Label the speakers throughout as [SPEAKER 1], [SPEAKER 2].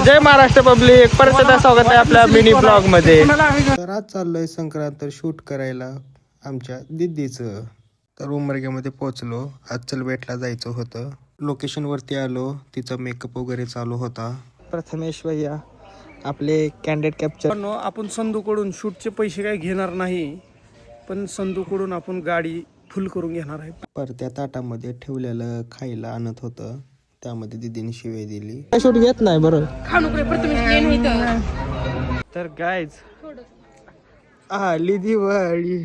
[SPEAKER 1] जय Maharashtra public, परत एकदा स्वागत आहे आपल्या मिनी ब्लॉग मध्ये.
[SPEAKER 2] तर आज चाललोय संक्रांत शूट करायला आमच्या दिदीचं. तर उमरग्यामध्ये पोहोचलो. आज चलबेटला जायचं होतं. लोकेशन वरती आलो, तिचा मेकअप वगैरे चालू होता.
[SPEAKER 1] प्रथमेश भैया आपले कॅन्डिडेट कॅप्चर.
[SPEAKER 3] आपण संधूकडून शूटचे पैसे काही घेणार नाही, पण संधूकडून आपण गाडी फुल करून घेणार आहे.
[SPEAKER 2] परत्या ताटामध्ये ठेवलेलं खायला आणत होतं, त्यामध्ये दिदीने शिवाय दिली.
[SPEAKER 1] शूट घेत नाही बरोबर. तर गायज आली दिवाळी,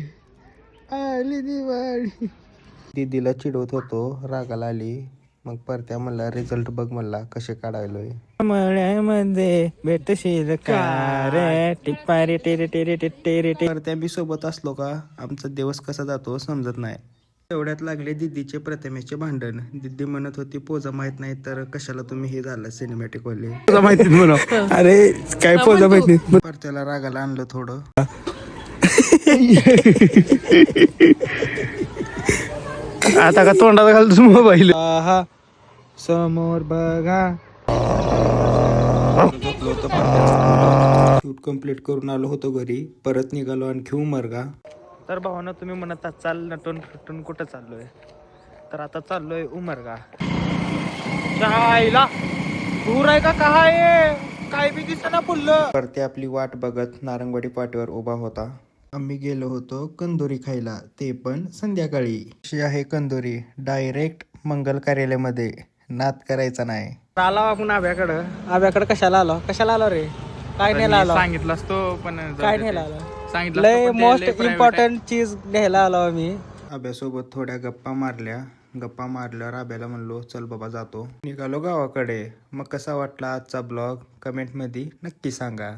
[SPEAKER 1] आली दिवाळी.
[SPEAKER 2] दिदीला चिडवत होतो, रागाला आली. मग परत्या म्हणला रिझल्ट बघ म्हणला कसे काढायलोय.
[SPEAKER 1] मळ्यामध्ये भेटशील का रे टिपारे टेरे टेरे टेरे.
[SPEAKER 2] परत्या बी सोबत असलो का आमचा दिवस कसा जातो समजत नाही. तेवढ्यात लागले दिदीचे प्रथमेशचे भांडण. दिदी म्हणत होती पोजा माहित नाही तर कशाला तुम्ही हे झालं सिनेमॅटिक वाले
[SPEAKER 1] माहिती म्हणून. अरे काय पोजा माहिती.
[SPEAKER 2] परत्याला रागाला आणलं थोडं.
[SPEAKER 1] आता का तोंडात घालतो मोबाईल. हा समोर बघा.
[SPEAKER 2] शूट कम्प्लीट करून आलो होतो घरी. परत निघालो आणखी उमरगा.
[SPEAKER 1] तर भावानं तुम्ही म्हणत चाल नटून फिटून कुठं चाललोय, तर आता चाललोय उमरगा. चायला दूर आहे का काय, काय बी दिसना फुललं.
[SPEAKER 2] परत्या आपली वाट बघत नारंगवाडी पाटीवर उभा होता. आम्ही गेलो होतो कंदोरी खायला, ते पण संध्याकाळी. अशी आहे कंदोरी, डायरेक्ट मंगल कार्यालयामध्ये. नाद करायचा नाही.
[SPEAKER 1] आलो आपण आब्याकडं कशाला आलो रे. काय नाही आलो,
[SPEAKER 3] सांगितलं असतो पण
[SPEAKER 1] काय नाही आलो. लय मोस्ट इम्पॉर्टंट चीज घ्यायला आलो आम्ही.
[SPEAKER 2] आब्यासोबत थोड्या गप्पा मारल्या. गप्पा मारल्यावर आब्याला म्हणलो चल बाबा जातो. निघालो गावाकडे. मग कसा वाटला आजचा ब्लॉग कमेंट मध्ये नक्की सांगा.